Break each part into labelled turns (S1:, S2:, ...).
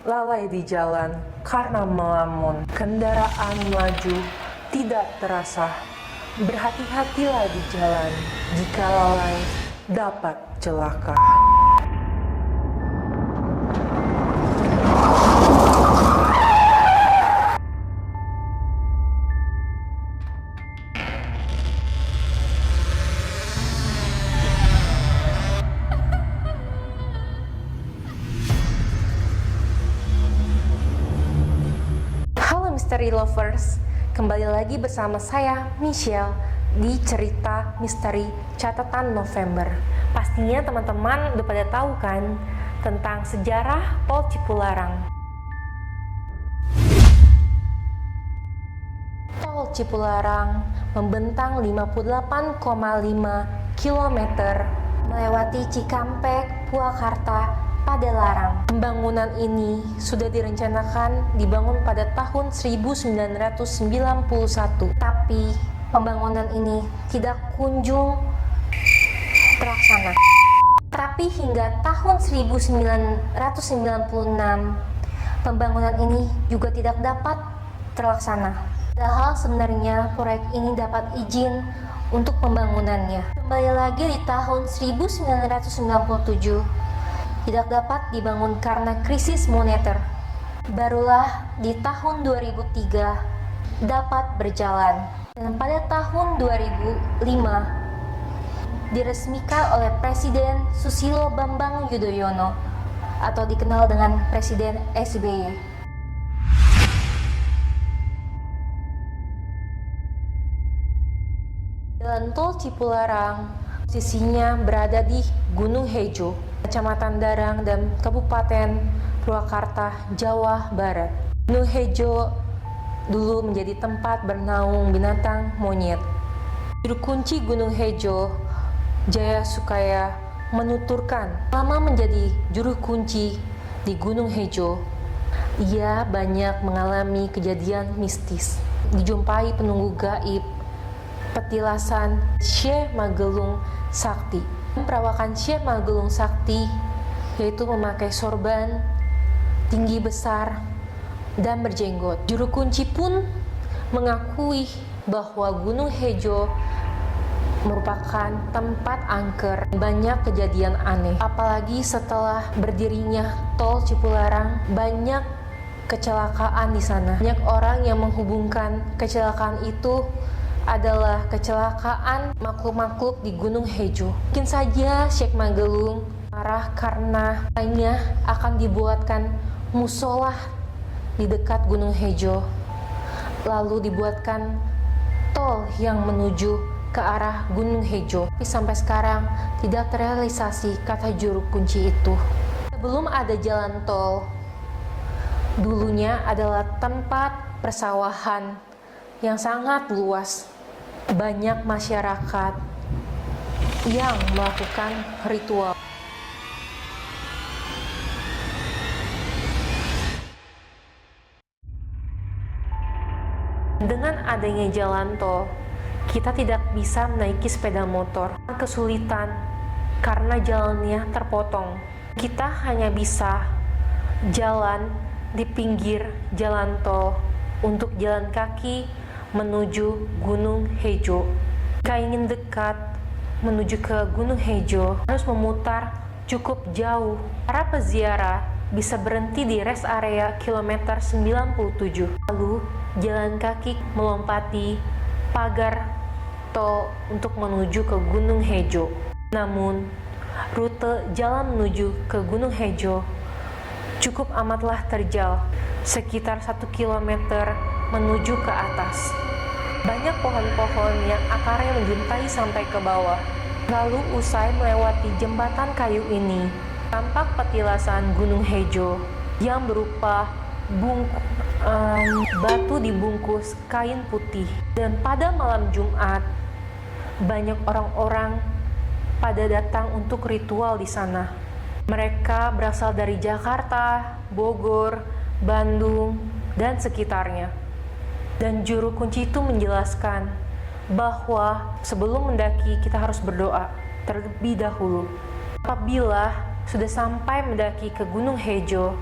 S1: lalai di jalan karena melamun. Kendaraan melaju tidak terasa. Berhati-hatilah di jalan, jika lalai dapat celaka. Misteri Lovers, kembali lagi bersama saya Michelle di cerita misteri catatan November. Pastinya teman-teman udah pada tahu kan tentang sejarah Tol Cipularang. Tol Cipularang membentang 58,5 km melewati Cikampek, Purwakarta, Padalarang. Pembangunan ini sudah direncanakan dibangun pada tahun 1991, tapi pembangunan ini tidak kunjung terlaksana. Tapi hingga tahun 1996, pembangunan ini juga tidak dapat terlaksana. Padahal sebenarnya proyek ini dapat izin untuk pembangunannya. Kembali lagi di tahun 1997, tidak dapat dibangun karena krisis moneter. Barulah di tahun 2003 dapat berjalan. Dan pada tahun 2005 diresmikan oleh Presiden Susilo Bambang Yudhoyono atau dikenal dengan Presiden SBY. Jalan Tol Cipularang posisinya berada di Gunung Hejo, Kecamatan Darang dan Kabupaten Purwakarta, Jawa Barat. Gunung Hejo dulu menjadi tempat bernaung binatang monyet. Juru kunci Gunung Hejo, Jaya Sukaya, menuturkan selama menjadi juru kunci di Gunung Hejo, ia banyak mengalami kejadian mistis. Dijumpai penunggu gaib, petilasan Syekh Magelung Sakti. Perawakan Syekh Magelung Sakti yaitu memakai sorban, tinggi besar, dan berjenggot. Juru kunci pun mengakui bahwa Gunung Hejo merupakan tempat angker. Banyak kejadian aneh, apalagi setelah berdirinya Tol Cipularang, banyak kecelakaan di sana. Banyak orang yang menghubungkan kecelakaan itu adalah kecelakaan makhluk-makhluk di Gunung Hejo. Mungkin saja Syekh Magelung marah karena hanya akan dibuatkan musola di dekat Gunung Hejo, lalu dibuatkan tol yang menuju ke arah Gunung Hejo. Tapi sampai sekarang tidak terrealisasi kata juru kunci itu. Sebelum ada jalan tol, dulunya adalah tempat persawahan yang sangat luas. Banyak masyarakat yang melakukan ritual. Dengan adanya jalan tol, kita tidak bisa menaiki sepeda motor. Kesulitan karena jalannya terpotong. Kita hanya bisa jalan di pinggir jalan tol untuk jalan kaki menuju Gunung Hejo. Jika ingin dekat menuju ke Gunung Hejo, harus memutar cukup jauh. Para peziarah bisa berhenti di rest area kilometer 97. Lalu jalan kaki melompati pagar tol untuk menuju ke Gunung Hejo. Namun, rute jalan menuju ke Gunung Hejo cukup amatlah terjal, sekitar 1 kilometer menuju ke atas. Banyak pohon-pohon yang akarnya menjuntai sampai ke bawah. Lalu usai melewati jembatan kayu ini, tampak petilasan Gunung Hejo yang berupa batu dibungkus kain putih. Dan pada malam Jumat, banyak orang-orang pada datang untuk ritual di sana. Mereka berasal dari Jakarta, Bogor, Bandung, dan sekitarnya. Dan juru kunci itu menjelaskan bahwa sebelum mendaki kita harus berdoa terlebih dahulu. Apabila sudah sampai mendaki ke Gunung Hejo,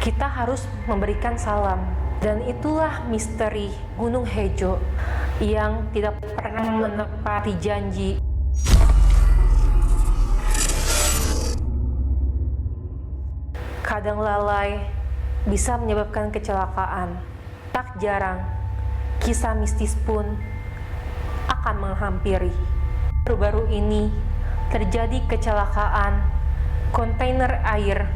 S1: kita harus memberikan salam. Dan itulah misteri Gunung Hejo yang tidak pernah menepati janji. Kadang lalai bisa menyebabkan kecelakaan. Tak jarang, kisah mistis pun akan menghampiri. Baru-baru ini terjadi kecelakaan kontainer air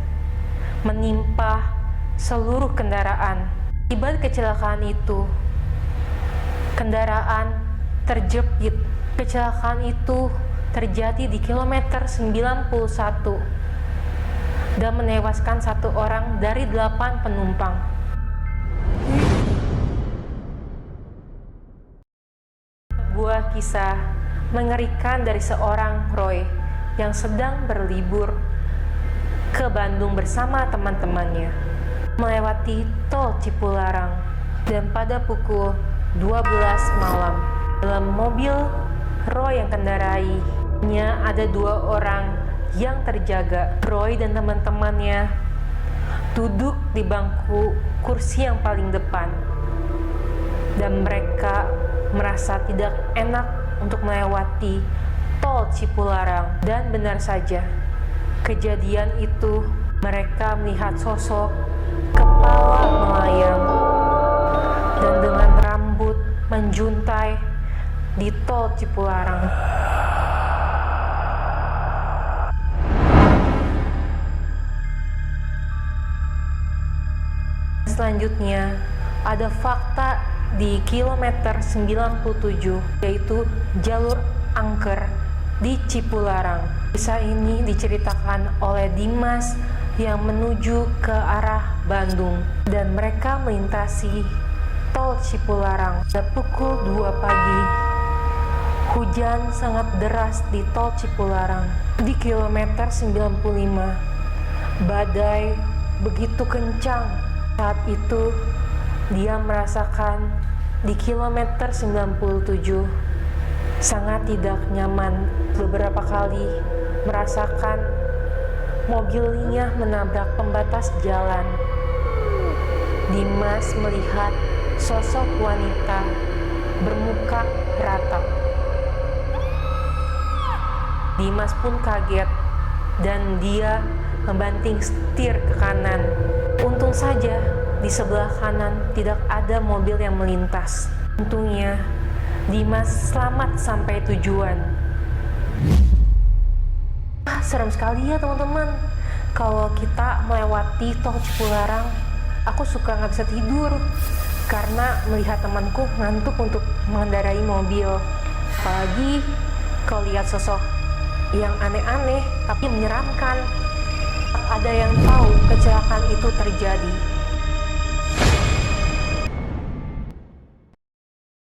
S1: menimpa seluruh kendaraan. Akibat kecelakaan itu, kendaraan terjepit. Kecelakaan itu terjadi di kilometer 91 dan menewaskan 1 orang dari 8 penumpang. Sebuah kisah mengerikan dari seorang Roy yang sedang berlibur ke Bandung bersama teman-temannya, melewati tol Cipularang, dan pada pukul 12 malam dalam mobil Roy yang kendarainya ada 2 orang yang terjaga. Roy dan teman-temannya duduk di bangku kursi yang paling depan dan mereka merasa tidak enak untuk melewati tol Cipularang. Dan benar saja, kejadian itu mereka melihat sosok kepala melayang dan dengan rambut menjuntai di tol Cipularang. Selanjutnya, ada fakta di kilometer 97, yaitu jalur angker di Cipularang. Kisah ini diceritakan oleh Dimas yang menuju ke arah Bandung dan mereka melintasi tol Cipularang pada pukul 2 pagi. Hujan sangat deras di tol Cipularang. Di kilometer 95, badai begitu kencang. Saat itu dia merasakan di kilometer 97 sangat tidak nyaman. Beberapa kali merasakan mobilnya menabrak pembatas jalan. Dimas melihat sosok wanita bermuka ratap. Dimas pun kaget dan dia membanting setir ke kanan. Untung saja di sebelah kanan tidak ada mobil yang melintas. Untungnya Dimas selamat sampai tujuan. Serem sekali ya teman-teman. Kalau kita melewati tol Cipularang, aku suka nggak bisa tidur karena melihat temanku ngantuk untuk mengendarai mobil. Apalagi kalau lihat sosok yang aneh-aneh tapi menyeramkan. Ada yang tahu kecelakaan itu terjadi.